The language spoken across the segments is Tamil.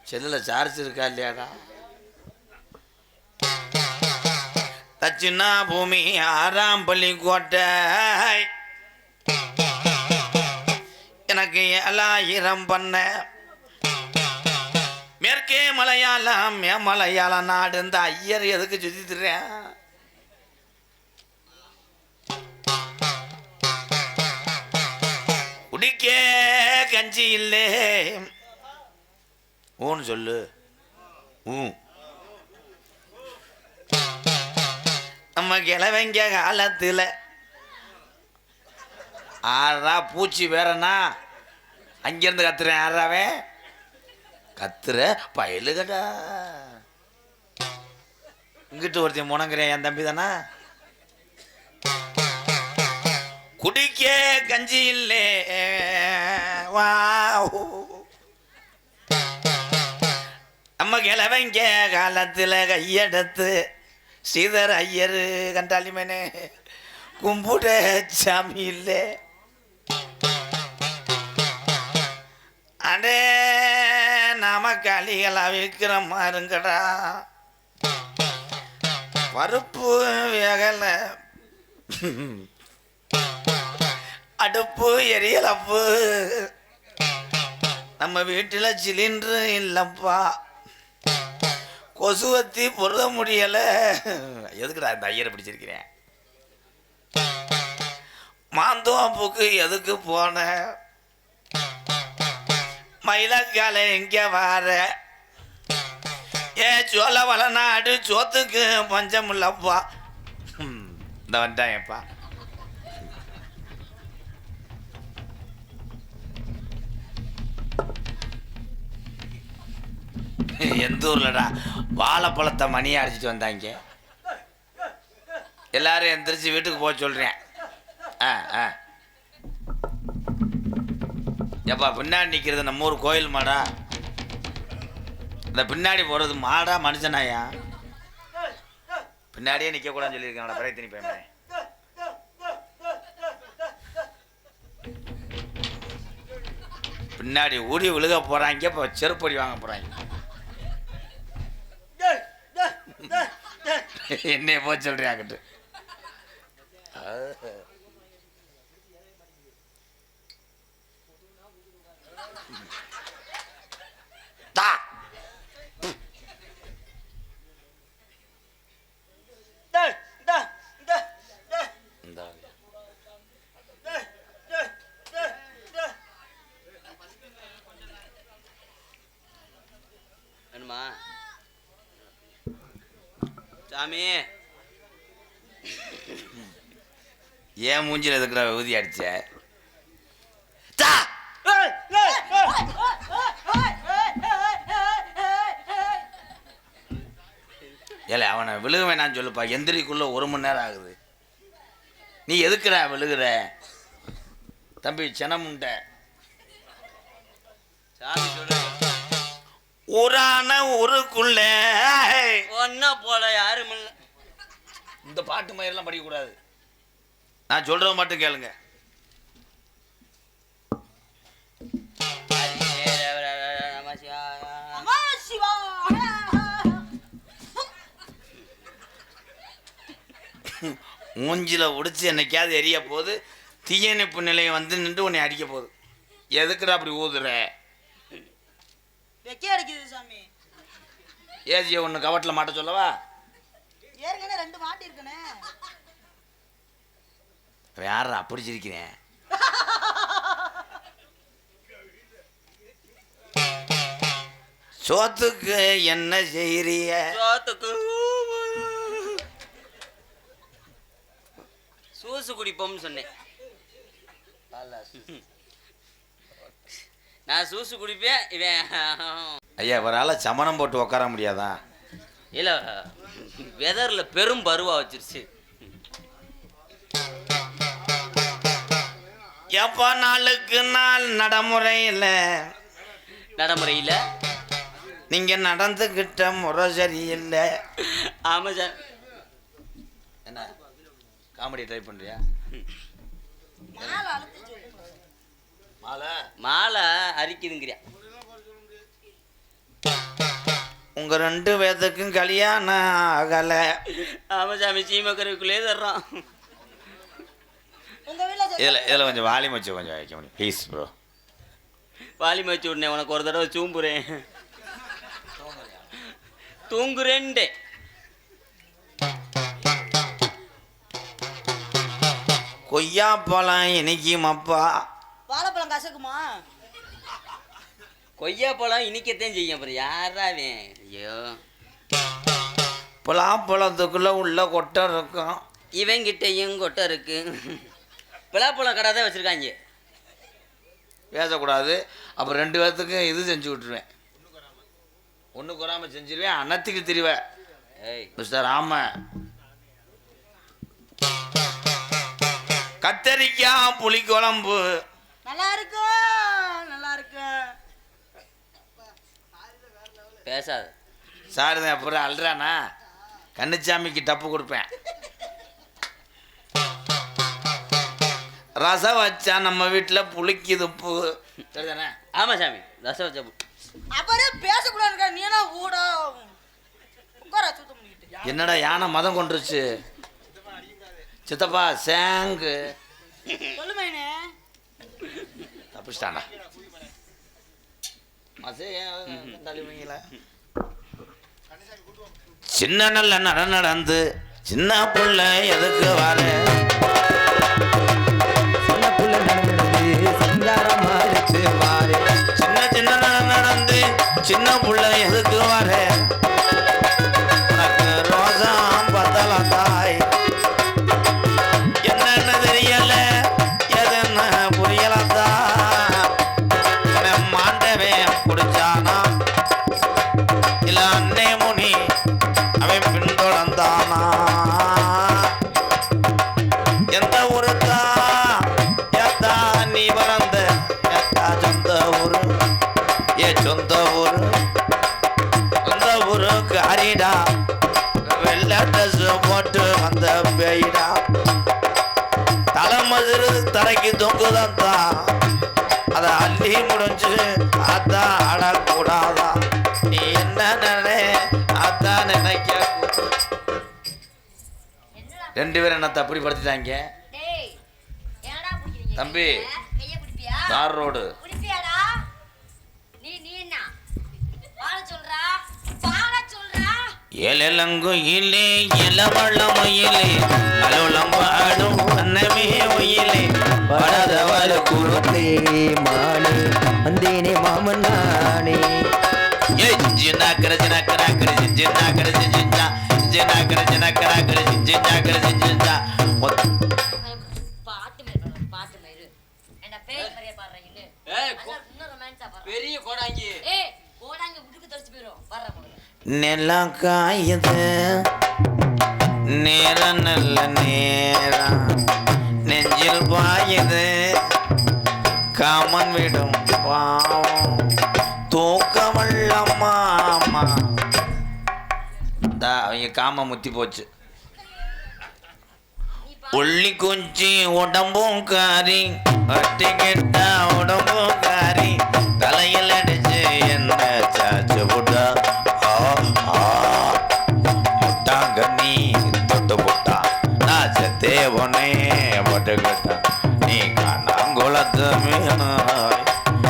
செல்லில் சார்ஜ் இருக்கா இல்லையாடா? தச்சுன்னா பூமி 6ஆம் பள்ளிக்கோட்டை எனக்கு 7,000 பண்ண மேற்கே மலையாளம் மேமலையாள நாடு. இந்த ஐயர் எதுக்கு சுத்திட்டுறேன்? குடிக்கே கஞ்சி இல்லே ஊன்னு சொல்லு. நம்ம கிழவங்க காலத்தில் ஆறா பூச்சி வேறனா அங்கிருந்து கத்துறேன். ஆறாவே கத்துற பயலுகடா. இங்கிட்டு ஒருத்தன் முணங்குறேன். என் தம்பி தானா? குடிக்க கஞ்சி இல்லே வா. நம்ம கிழவங்க காலத்தில் கையெடுத்து ஸ்ரீதர் ஐயர் கண்டாலிமேனே கும்பிட சாமி இல்லை. அடே நாம காளிகளா விற்கிற மாருங்கடா. பருப்பு வேகலை, அடுப்பு எரியலப்பு, நம்ம வீட்டில் சிலிண்டரு இல்லப்பா, கொசுவத்தி பொருத முடியல. எதுக்குடா இந்த ஐயரை பிடிச்சிருக்கிறேன்? மாந்தோப்புக்கு எதுக்கு போன? மயிலக்கால எங்க வார? சோழ வளநாடு சோத்துக்கு பஞ்சம் இல்லப்பா. இந்த வந்துட்டாங்கப்பா. எந்த ஊர்லடா வாழைப்பழத்தை மணியை அடிச்சிட்டு வந்தாங்க. எல்லாரும் எந்திரிச்சு வீட்டுக்கு போக சொல்றேன். எப்பா பின்னாடி நிற்கிறது நம்ம ஊர் கோயில் மாடா? இந்த பின்னாடி போகிறது மாடா மனுஷனாயா? பின்னாடியே நிற்கக்கூடாதுன்னு சொல்லியிருக்காங்களா பிரயத்தினி பையன்? பின்னாடி ஊடி விழுக போகிறாங்க. இப்போ செருப்படி வாங்க போகிறாங்க. என்னைய போக சொல்றியாக்கிட்டு சாமி ஏன் மூஞ்சில் எதுக்குற ஊதி அடிச்ச? ஏல அவனை விழுக வேணான்னு சொல்லுப்பா. எந்திரிக்குள்ள 1 மணி நேரம் ஆகுது. நீ எதுக்குற விழுகுற? தம்பி செனமுண்ட சாமி சொல்லு. ஊரான ஊருக்குள்ள ஒன்னா போல யாரும் இல்லை. இந்த பாட்டு மாதிரிலாம் படிக்கக்கூடாது. நான் சொல்றத மட்டும் கேளுங்க. மூஞ்சில உடிச்சு என்னைக்காவது எரிய போது தீயணைப்பு நிலையம் வந்து நின்று உன்னை அடிக்க போகுது. எதுக்குடா அப்படி ஊதுற? ஏஜியை ஒன்று கவட்டில் மாட்ட சொல்லவா? ஏற்கனவே 2 மாட்டி இருக்குனே. யாரா அப்படி சிரிக்கிறேன்? சோத்துக்கு என்ன செய்யறிய? சோத்துக்கு சூசு குடிப்போம்னு சொன்னேன். நான் சூசு குடிப்பேன். இவன் ஐயா அவரால் சமணம் போட்டு உட்கார முடியாதா? இல்லை வெதரில் பெரும் பருவா வச்சிருச்சு. எப்போ நாளுக்கு நாள் நடைமுறையில் நீங்கள் நடந்துக்கிட்ட முறை சரியில்லை. ஆமாம் சார். என்ன காமெடி ட்ரை பண்ணுறியா? மாலை அரிக்குதுங்கிறியா? உங்கள் 2 பேர்த்துக்கும் கல்யாணம் ஆகலை. ஆமாம் சாமி, சீமக்கருக்குள்ளே தர்றான். உங்க வீட்ல இதில் கொஞ்சம் வாலியம் வச்சு கொஞ்சம் வைக்க முடியும் ப்ளீஸ் ப்ரோ. வாலி மச்சு விடனே உனக்கு ஒரு தடவை சூம்புறேன். தூங்குறேன்டே. கொய்யாப்பழம் இனிக்குமப்பா. வாழைப்பழம் கசக்குமா? கொய்யா பழம் இனிக்கத்தான் செய்யும். அப்புறம் யாராவே? ஐயோ, பலாப்பழத்துக்குள்ளே உள்ள கொட்டை இருக்கும். இவங்கிட்டையும் கொட்டை இருக்கு. பலாப்பழம் கடை தான் வச்சுருக்காங்க. பேசக்கூடாது. அப்புறம் 2 பேர்த்துக்கும் இது செஞ்சு விட்டுருவேன். ஒன்று குறாமல் செஞ்சிருவேன். அன்னத்துக்கு திரிவேன். ஏய் மிஸ்டர் ராம, கத்தரிக்காய் புளிக்குழம்பு நல்லா இருக்கும், நல்லா இருக்கும். பேசாத சார். அப்புறம் அல்றானா கண்ணுச்சாமிக்கு டப்பு கொடுப்பேன். ரசம் வச்சா நம்ம வீட்டில் புளிக்குது உப்பு. சரிதானே? ஆமாம் சாமி, ரசம் வச்சா அப்புறம் பேசக்கூடாது. நீ என்ன ஊட உட்கார சுத்தம் பண்ணிட்டு. என்னடா யானை மதம் கொண்டுருச்சு. சித்தப்பா சேங்கு சொல்லுமேனே. தப்பிச்சிட்டானா? சின்ன நல்ல நடந்து சின்ன புள்ள எதுக்கு வர? சின்ன புள்ள நடந்து சிங்காரமா இருக்கு வாரு. சின்ன சின்ன நடந்து சின்ன புள்ள எதுக்கு வர? உனக்கு ரோசா பத்தல தாய். என்னன்னு தெரியல, எதுன்னு புரியலதா. மாண்டவே குடிச்சானா இல்ல அன்னை முனி அவன் பின்தொடர்ந்தானா? எந்த ஊருக்கா ஏத்தா நீ வளர்ந்த? ஏத்தா சொந்த ஊரு? ஏ சொந்த ஊரு? சொந்த ஊருக்கு அரிடா வெள்ளை ட்ரெஸ் போட்டு வந்த பேயிடா. தலைமதிரு தரைக்கு தொங்குதந்தா. அதை அள்ளி முடிஞ்சு அதான் ஆடக்கூடாதா? நீ என்ன நினை அதான் நினைக்க. 2 பேரும் என்ன தப்படி படுத்திட்டாங்க. தம்பி தார் ரோடு ஏலங்குயிலே இளவள மயிலே அலுளம்பாடும் அன்னமே ஒயிலே படதவர குருத்தே மானே வந்தேனே மாமன் நானே. ஏ ஜின்னாக்கர ஜின்னாக்கர கர ஜின்னாக்கர ஜின்னா ஜின்னாக்கர ஜின்னாக்கர கர ஜின்னாக்கர ஜின்னா. பெரிய கோடாங்கி. நிலம் காயுது நேரம் நல்ல நேரம் நெஞ்சில் பாயுது காமன் விடும் பாவம் தூக்கமல்லம்மா. அவங்க காம முத்தி போச்சு. உள்ளி குஞ்சி உடம்பும் காரி அட்டி கெட்ட உடம்பும் காரி தலையில் அடிச்சு என்ன சாச்சு புட்டா. முட்டாங்க நீ தொட்டு புட்டா நான் செத்தேவனே பட்டுக்கிட்டா. நீ காணாங்குளத்து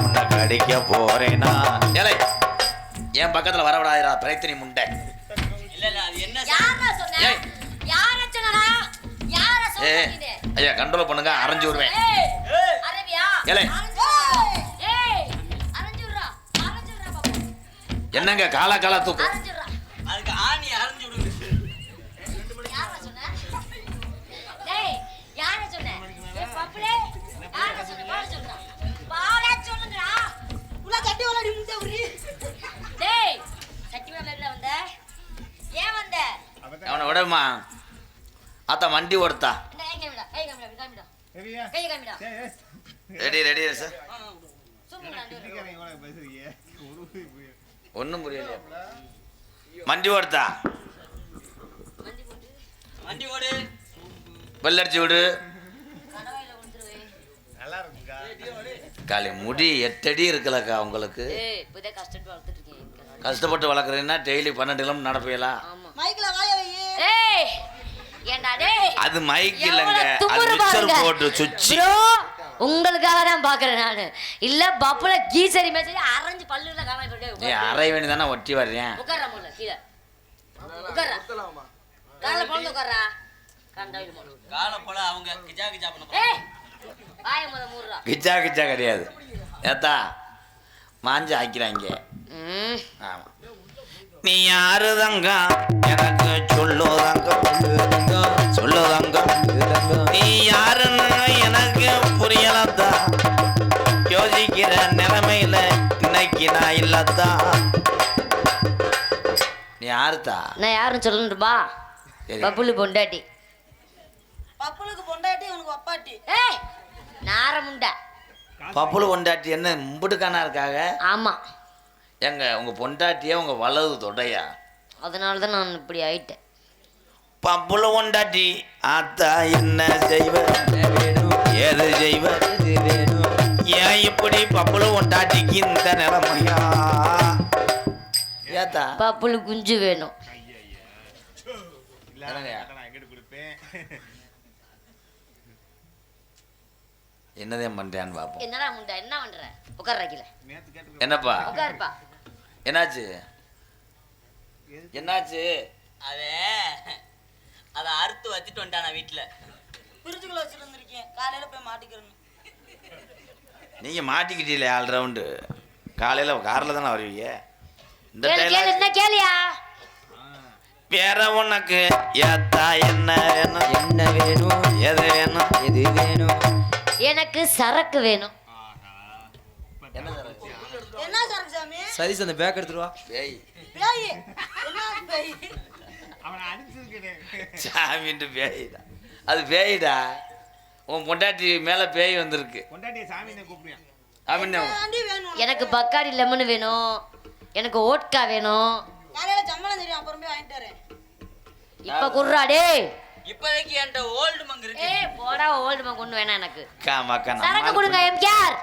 உன்னை கடிக்க போறேனா? ஏலை என் பக்கத்துல வரவிடாதா பிரயத்தினி முண்டை. ஐயா கண்ட்ரோல் பண்ணுங்க, அரைஞ்சு விடுவேன். என்னங்க காலா காலா தூக்கு. அதுக்கு ஆணி அரைஞ்சு விடுங்க. அவனை விடமா அத்த வண்டி ஓடுத்தா. Ready ready sir. ஒன்றும் புரியலையா? வண்டி ஓடுத்தா. வண்டி ஓடு. வெள்ளடிச்சு விடு. காலி முடி 8 அடி இருக்கலக்கா உங்களுக்கு. கஷ்டப்பட்டு வளர்க்குறேன்னா டெய்லி 12 கிலோமீட்டர் நடப்பீங்களா? ஆமா. மைக்ல வாய வை. ஏய் ஏண்டா டேய், அது மைக் இல்லைங்க, எவ்வளவு அது துமுறு மிக்சர் பாருங்க. போட்டு சுச்சி. ப்ரோ உங்களுக்காக தான் பாக்குறேன் நானு. இல்ல பப்புல கீசரி மேட்ச் அரைஞ்சு பல்லுல காணாம நீ போயிட்டே. அரை வேண்டி தானே ஒட்டி வர்றேன். உட்கார்றா போல கீழே. உட்கார்றா. கால போல உட்கார்றா. கண்டாயில போல. கால போல அவங்க கிஜா கிஜா பண்ண ஏய் வாய முத மூடுறா. கிச்சா கிச்சா கிடையாது ஏத்தா, மாஞ்சு ஆக்கிறாங்க. ஆமா. நீ யாரு தங்க எனக்கு சொல்லுதங்க, சொல்லுதங்க. நீ யாருன்னு எனக்கு புரியலத்தா, யோசிக்கிற நிலைமையில இன்னைக்கு நான் இல்லத்தா. நீ யாருத்தா? நான் யாரும் சொல்லணும்பா. சரி. பப்புலு பொண்டாட்டி. பப்புளுக்கு பொண்டாட்டி உனக்கு அப்பாட்டி. ஏய் நார முண்டா. பப்புளு பொண்டாட்டி என்ன மும்பிட்டுக்கானா இருக்காங்க? ஆமா, எங்க உங்க பொண்டாட்டியே உங்க வலது தொடையா? அதனால தான் நான் இப்படி ஆயிட்டேன். பப்புளு பொண்டாட்டி ஆத்தா என்ன செய்வ, ஏது செய்வ, ஏன் இப்படி பப்புளு பொண்டாட்டிக்கு இந்த நிலைமையா? ஏத்தா பப்புலு குஞ்சு வேணும். என்னதான் பண்றேன்னு பாப்போம். என்னடா முண்டா என்ன பண்ற? உட்கார்றா கீழே. என்னப்பா உட்காருப்பா. என்னாச்சு? என்னாச்சு? அதை அறுத்து வச்சுட்டு வந்துட்டானா வீட்டுல. பிரிச்சுக்குள்ள வச்சுட்டு வந்திருக்கேன், காலையில போய் மாட்டிக்கிறேன். நீங்க மாட்டிக்கிட்டீங்களே 4 ரவுண்டு. காலையில கார்ல தானே வருவீங்க. இந்த கேளு கேளு டைலாக் என்ன கேளியா? வேற உனக்கு ஏத்தா என்ன வேணும், என்ன வேணும், எது வேணும், எது வேணும்? எனக்கு சரக்கு வேணும். என்ன சரக்கு சாமி? சதீஷ் அந்த பேக் எடுத்துருவா. பேய் பேய் என்ன பேய்? சாமின்ட்டு பேய்டா, அது பேய்டா. உன் பொண்டாட்டி மேல பேய் வந்திருக்கு. சாமின்னு ஆண்டி வேணும். எனக்கு பக்காடி லெமன் வேணும். எனக்கு ஓட்கா வேணும். காலையில சம்பளம் தெரியும், அப்புறம் போய் வாங்கிட்டு வரேன். இப்ப குர்ரா டேய். இப்போதைக்கு என்கிட்ட ஓல்டு மங்கு இருக்கு. ஏய் போடா ஓல்டு மங்க ஒண்ணு வேணாம் எனக்கு. காமாக்கா சரக்கு கொடுங்க எம்கேஆர்.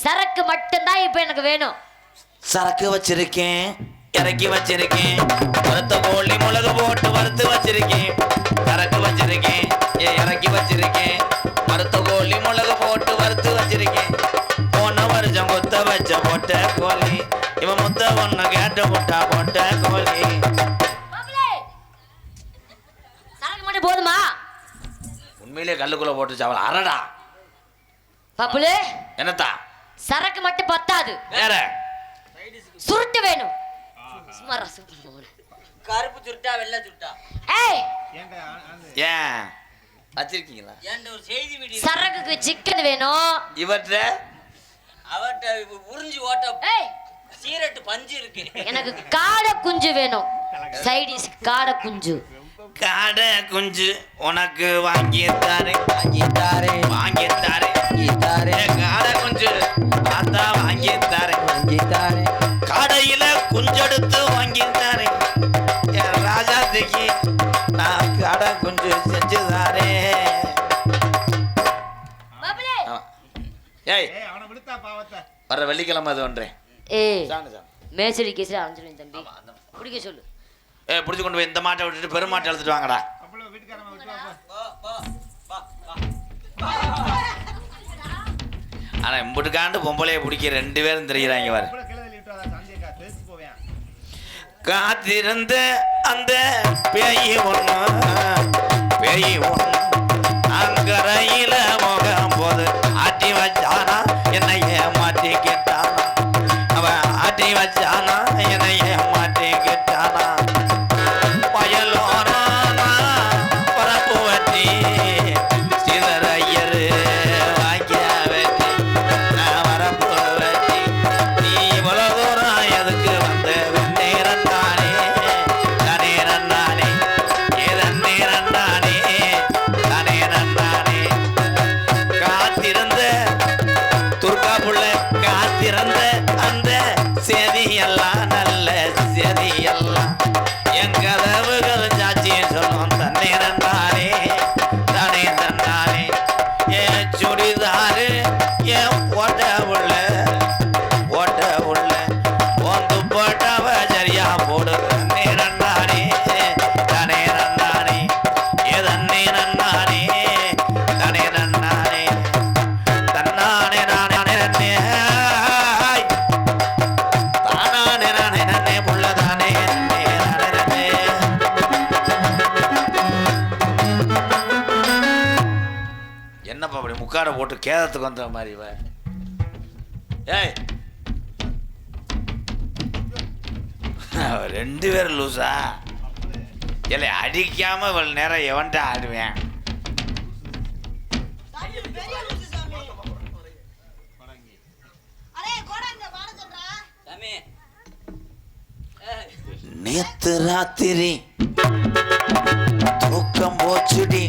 சரக்கு மட்டும்தான் இப்ப எனக்கு வேணும். சரக்கு வச்சிருக்கேன், இறக்கி வச்சிருக்கேன், வறுத்த கோழி மிளகு போட்டு வறுத்து வச்சிருக்கேன். சரக்கு வச்சிருக்கேன், இறக்கி வச்சிருக்கேன், வறுத்த கோழி மிளகு போட்டு வறுத்து வச்சிருக்கேன். போன வருஷம் கொத்த வச்ச போட்ட கோழி, இவன் முத்த ஒண்ணு கேட்ட முட்டா போட்ட கோழி. மாப்ளே சரக்கு மட்டும் போதுமா? உண்மையிலே கல்லுக்குள்ள போட்டு சாவல அரடா. பப்புலு என்னத்தா சரக்கு மட்டும் பத்தாது, வேற சுருட்டு வேணும். சுமாரா சுருட்டு. கருப்பு சுருட்டா வெள்ளை சுருட்டா? ஏய் ஏன் வச்சிருக்கீங்களா? என்கிட்ட ஒரு செய்தி மீடி சரக்குக்கு சிக்கன் வேணும். இவற்ற அவர்கிட்ட உறிஞ்சி ஓட்ட ஏய் சீரட்டு பஞ்சு இருக்கு. எனக்கு காடை குஞ்சு வேணும். சைடிஸ் காடை குஞ்சு. காடை குஞ்சு உனக்கு வாங்கி தாரேன், வாங்கி தாரேன், வாங்கி தாரேன், வாங்கி தாரேன், காடை குஞ்சு பார்த்தா வாங்கி தாரேன். வாங்கி தாரேன். கடையில குஞ்செடுத்து வாங்கி தாரேன். என் ராஜாத்திக்கு நான் காடை குஞ்சு செஞ்சு தாரேன். மாப்ளே ஏய் வர வெள்ளிக்கிழமை அது ஒன்றேன். ஏய் சாங்க சாங்க. மேச்சரி கேஸ்ல அஞ்சலி தம்பி குடிக்க சொல்லு. ஏய் பிடிச்சி கொண்டு போய் இந்த மாட்டை விட்டுட்டு பெருமாட்டை எடுத்துட்டு வாங்கடா. ஆனா இம்புட்டுக்காண்டு பொம்பளைய பிடிக்க 2 பேரும் தெரிகிறாங்க பாரு. காத்திருந்த அந்த பேய் ஒண்ணு, பேய் ஒண்ணு அங்கரையில முகம் போது ஆட்டி வச்சானா என்னை ஏமாட்டிக்கிட்டானா, அவன் ஆட்டி வச்சானா என்னை ஏமாட்டிக்கிட்டானா. பயலோரானா பரப்பு வட்டி சிதறையரு வாக்கிய வெட்டி நான் வரப்பு வட்டி. நீ இவ்வளவு தூரம் எதுக்கு வந்து வெண்ணீரன் தானே தானே நன்னானே ஏதன் நீரன் தானே தானே நன்னானே. காத்திருந்த துர்கா புள்ள கேதத்துக்கு வந்த மாதிரி இவ. ஏய் ரெண்டு பேரும் லூசா இல்லை அடிக்காம இவ்வளவு நேரம் எவன்ட்ட ஆடுவேன். பெரிய லூசு சாமி. அடே கோடாங்க பாட சொல்றா. சாமி நேத்து ராத்திரி தூக்கம் போச்சுடி.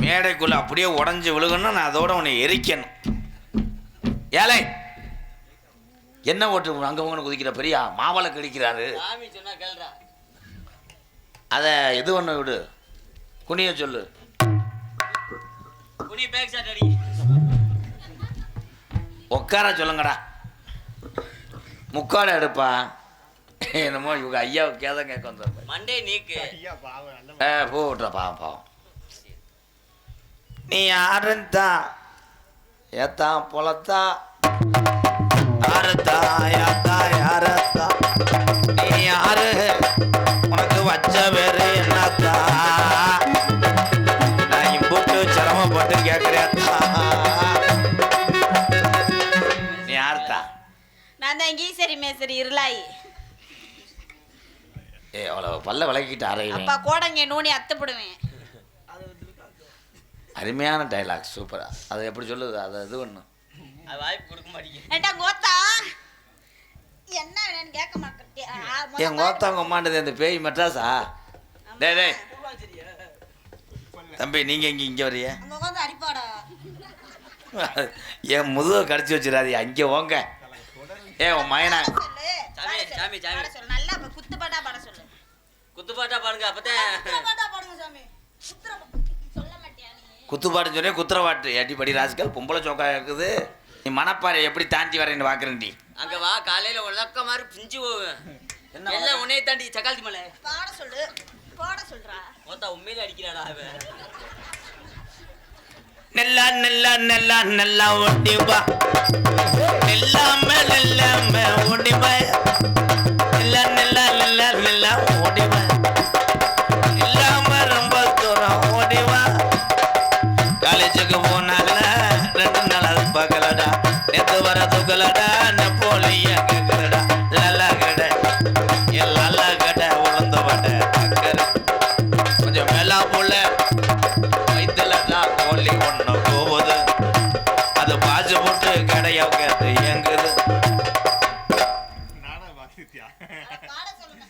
மேடைக்குள்ள அப்படியே உடஞ்சி விழுகணும். நான் அதோட உன்னை எரிக்கணும். ஏழை என்ன ஓட்டு அங்க உங்க குதிக்கிற பெரியா மாவளை கடிக்கிறாரு. சாமி சொன்னா கேளுடா. அத இது ஒண்ணு விடு. குனிய சொல்லு. குனி பேக் ஷாட் அடி. உட்கார சொல்லுங்கடா. முக்காட எடுப்பா. என்னமோ இவங்க ஐயாவுக்கு கேதான் கேட்க வந்த மண்டே நீக்கு. பூ விட்டுற பாவம் பாவம். நீ யாருந்தா ஏத்தா பொலத்தா யாருத்தா யாத்தா யாரத்தா நீ யாரு உனக்கு வச்ச பேரு என்னத்தா நான் இம்புட்டு சிரமப்பட்டு கேட்கிறேத்தா. நீ யாருத்தா? நான் தான் கீசரி மேசரி இருளாயி. ஏ அவ்வளோ பல்ல விளக்கிட்டு அறையுவேன். அப்பா கோடங்க நூனி அத்தப்படுவேன். அருமையான டைலாக் சூப்பரா. அதை எப்படி சொல்லுது? அதை இது ஒன்று அது வாய்ப்பு கொடுக்க மாட்டேங்க. ஏண்டா கோத்தா என்ன வேணும்னு கேட்க மாட்டேன். என் கோத்தாங்க அம்மாண்டது அந்த பேய் மெட்ராஸா? டே டே தம்பி நீங்க இங்கே வரிய அங்க உட்காந்து அடிப்பாடா. என் முதுவை கடிச்சு வச்சிடாது அங்கே ஓங்க. ஏ உன் மயனா சொல்லு. சாமி சாமி சாமி பாட சொல்லு. நல்லா குத்து பாட்டா பாட சொல்லு. குத்துப்பாட்டா பாருங்க அப்பதான். குத்து பாட்டா பாடுங்க சாமி. சொல்ல மாட்டியா நீ? குத்துப்பாட்டு சொன்னே குத்துறவாட்டு ஏட்டி படி ராசிக்கல் பொம்பளை சோக்கா இருக்குது. நீ மணப்பாறை எப்படி தாண்டி வரேன்னு பார்க்குறேன்டி. அங்க வா காலையில உலக்க மாதிரி பிஞ்சு போவேன். என்ன எல்லாம் உன்னைய தாண்டி சக்காலத்தி மலை. பாட சொல்லு. பாட சொல்றா. மொத்தா உண்மையிலே அடிக்கிறாடா அவன். நெல்லா நெல்லா நெல்லா நெல்லா ஓடிவா நெல்லாம நெல்லாம ஓடிவா நெல்லா நெல்லா நெல்லா நெல்லா ஓடிவா இல்லாம ரொம்ப தூரம் ஓடிவா. காலேஜுக்கு போனாங்கள 2 நாள் அது பார்க்கலடா. நேற்று வர தூக்கலடா. நெப்போலிய கேட்கலடா. லல்லா கடை என் லல்லா கடை உளுந்த வடை அக்கறை கொஞ்சம் மேலா போல வயிற்றுலடா கோழி ஒன்று போகுது. அது பாஜு போட்டு கடையா கேட்டு எங்குது. பாட சொல்லுங்க.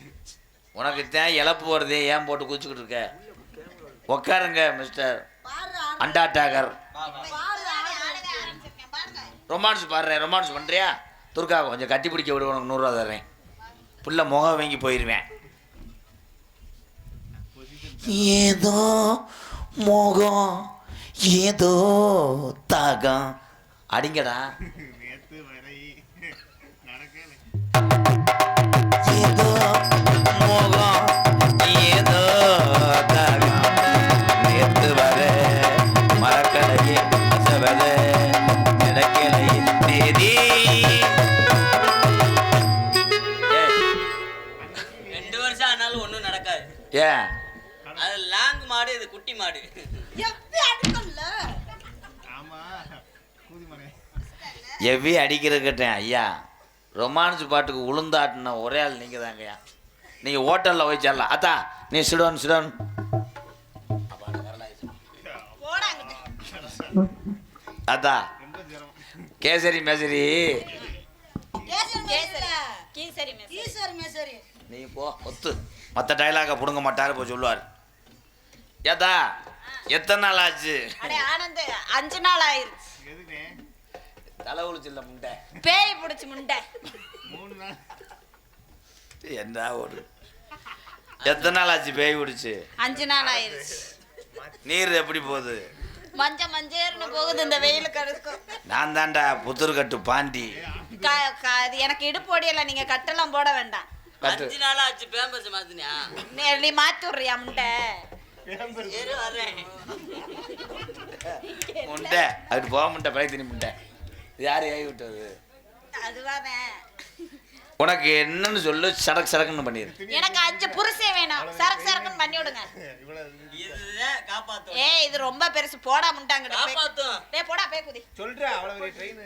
உனக்கு தான் இழப்பு வருது ஏன் போட்டு குதிச்சுக்கிட்டு இருக்க? உட்காருங்க மிஸ்டர் பாடுறா. அண்டா டாகர். பாடுறா. ஆரம்பிச்சிருக்கேன் பாருங்க. ரொமான்ஸ் பாடுறேன். ரொமான்ஸ் பண்ணுறியா? துர்கா கொஞ்சம் கட்டி பிடிக்க விடு. உனக்கு 100 ரூபா தர்றேன். புள்ள முகம் வாங்கி போயிடுவேன். ஏதோ மோகம் ஏதோ தாகம் அடிங்கடா. ஏதோ மோகம் ஏதோ தாகம் நேத்து வர மரக்கடையே வர நடக்கலை தேதி. 2 வருஷம் ஆனாலும் ஒண்ணும் நடக்காது. ஏன் அது லாங் மாடு, இது குட்டி மாடு. எப்படி அடிக்கல? எவ்வி அடிக்கிறதுக்கிட்டேன் ஐயா. ரொமான்ஸ் பாட்டுக்கு உளுந்தாட்டின ஒரே ஆள் நீங்கள் தாங்கய்யா. நீங்கள் ஹோட்டலில் போய் சேரலாம். அத்தா நீ சிடோன் சிடோன் போடாங்க. அத்தா கேசரி மேசரி கீசரி மேசரி. நீ போ ஒத்து. மற்ற டைலாக பிடுங்க மாட்டாரு போய் சொல்லுவார். ஏதா எத்தனை நாள் ஆச்சு? அடே ஆனந்த் 5 நாள் ஆயிருச்சு. தலை உளிச்சில்ல முண்டை பேய் பிடிச்சி முண்டை. என்ன ஒரு எத்தனை நாள் ஆச்சு பேய் பிடிச்சு? 5 நாள் ஆயிருச்சு. நீர் எப்படி போகுது? மஞ்சேர்னு போகுது இந்த வெயிலுக்கு. அதுக்கும் நான் தாண்டா புத்தூர்கட்டு பாண்டி. அது எனக்கு இடுப்போடியல. நீங்க கட்டெல்லாம் போட வேண்டாம். 5 நாள் ஆச்சு பேம்பர்ஸ் மாத்தினியா? நீ மாத்தி விடுறியா முண்டை? சரி வரேன். முண்டை அதுக்கு போக முண்டை பழைய திணி முண்டை. இது யாரு ஏறி விட்டது? அதுவானே உனக்கு என்னன்னு சொல்லு, சடக்கு சடக்குன்னு பண்ணிடு. எனக்கு 5 புருஷன் வேணும், சரக்கு சரக்குன்னு பண்ணி விடுங்க. இதுதான் காப்பாத்தும். ஏய் இது ரொம்ப பெருசு, போடா முண்டாங்க. காப்பாத்தும். டேய் போடா பே குதி. சொல்றா அவ்வளவு பெரிய ட்ரெயின்.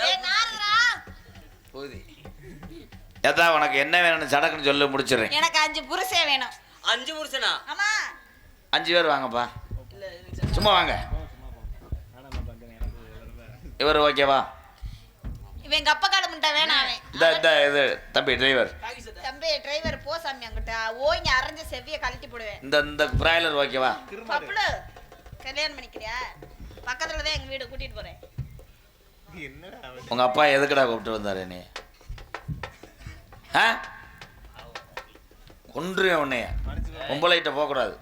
ஏய் நாருடா. போதி. ஏதா உனக்கு என்ன வேணும்னு சடக்குன்னு சொல்லு, முடிச்சிடுறேன். எனக்கு 5 புருஷன் வேணும். 5 புருஷனா? ஆமா. 5 பேர் வாங்கப்பா, சும்மா வாங்க. இவர் ஓகேவா? இவன் எங்க அப்பா கால முண்டை வேணாம் அவன். இந்த இது தம்பி டிரைவர். தம்பி டிரைவர் போ சாமி அங்கிட்ட. ஓய்ங்க அரைஞ்ச செவ்விய கழட்டி போடுவேன். இந்த பிராய்லர் ஓகேவா? பப்புளு கல்யாணம் பண்ணிக்கிறியா? பக்கத்துல தான் எங்க வீடு, கூட்டிட்டு போறேன். என்னடா உங்க அப்பா எதுக்குடா கூப்பிட்டு வந்தாரு நீ? கொன்றுவேன் உன்னைய. பொம்பளைகிட்ட போகக்கூடாது.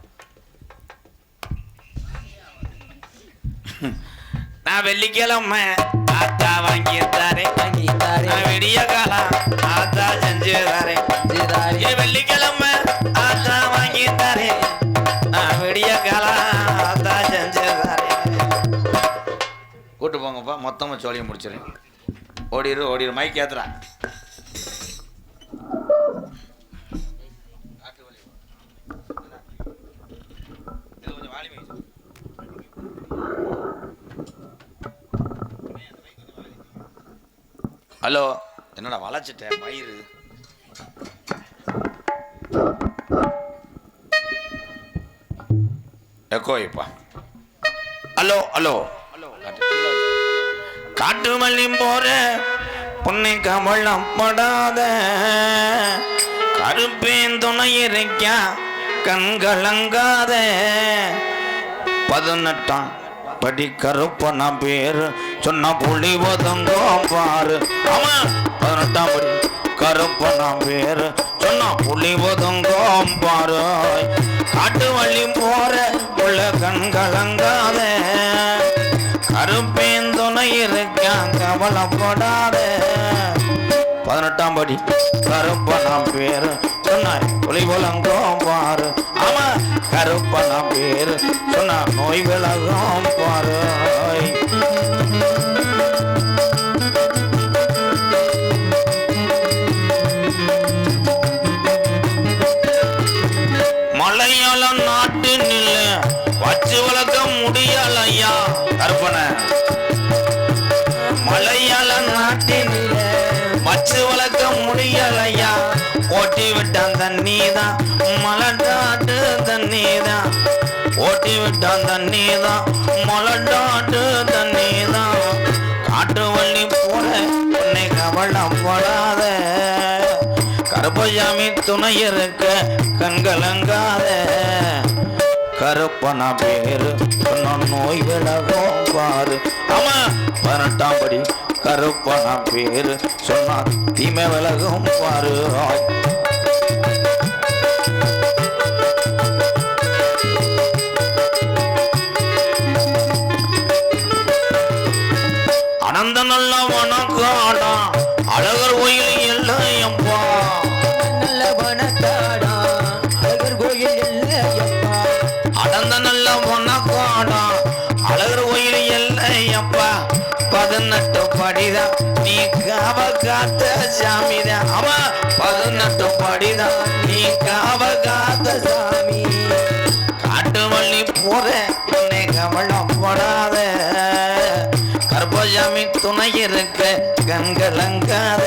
நான் வெள்ளிக்கிழமை ஆத்தா வாங்கி தாரேன், நான் விடிய காலம் ஆத்தா செஞ்சு தாரேன். வெள்ளிக்கிழமை ஆத்தா வாங்கி தாரேன், நான் விடிய காலம் ஆத்தா செஞ்சு தாரேன். கூட்டு போங்கப்பா, மொத்தமாக சோழியை முடிச்சிடுறேன். ஓடிடு மைக் ஏத்துறா. ஹலோ, என்னடா வளைச்சிட்டேன் மயிறு. எக்கோ இப்பா. ஹலோ ஹலோ, காட்டு மல்லி போற பொண்ணை கமலம் படாத, கருப்பேன் துணை இருக்க கண்கலங்காத, 18ஆம் படி கருப்பன பேரு சொன்ன புலி ஒதுங்கோ பாரு. ஆமா, 18ஆம் படி கருப்பன பேரு சொன்ன புலி ஒதுங்கோ பாரு. காட்டு வள்ளி போற உள்ள கண்கலங்காத, கருப்பேன் துணை இருக்க கவலைப்படாத, 18ஆம் படி கருப்பன பேரு சொன்ன புலி ஒதுங்கோ பாரு. ஆமா, கருப்பன பேரு சொன்ன நோய் விலகும் பாரு. மலையாள நாட்டு நில வச்சு வளர்க்க முடியலையா கற்பனை. மலையாள நாட்டின் வச்சு வளர்க்க முடியலையா, ஓட்டி விட்டான் தண்ணீதான் மலட்டாட்டு தண்ணீதான், ஓட்டி விட்டான் தண்ணீதான் மலட்டாட்டு தண்ணீதான். காட்டு வள்ளி போற உன்னை கவலைப்படாத, கருப்பசாமி துணை இருக்க கண்கலங்காத, கருப்பன பேரு சொன்ன நோய் விலகும் பாரு. ஆமா, 18ஆம் படி கருப்பன பேரு சொன்னா தீமை விலகும் பாரு. அனந்த நல்ல வனக்காடா அழகர் கோயில் இல்லையப்பா, நல்ல வனக்காடா அழகர் கோயில் இல்லையப்பா, அடந்த நல்ல வனக்காடா அழகர் கோயில் இல்லையப்பா. 18 படிதான் நீ காவ காத்த சாமிதான். ஆமா, 18 படிதான் நீ காவ காத்த சாமி. காட்டு வள்ளி போற உன்னை கவலைப்படாத, கருப்பசாமி துணை இருக்க கண்கலங்காத,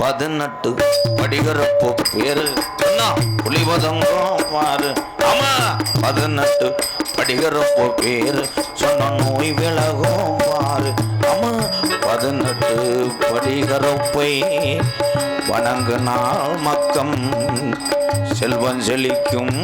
18 படிகரப்பு பேரு சொன்னா புலி ஒதுங்கோ பாரு. ஆமா, 18 படிகரப்பு பேரு சொன்ன நோய் விலகும் பாரு. ஆமா, 18 படிகரப்பை வணங்கினால் மக்கம் செல்வம் செழிக்கும்.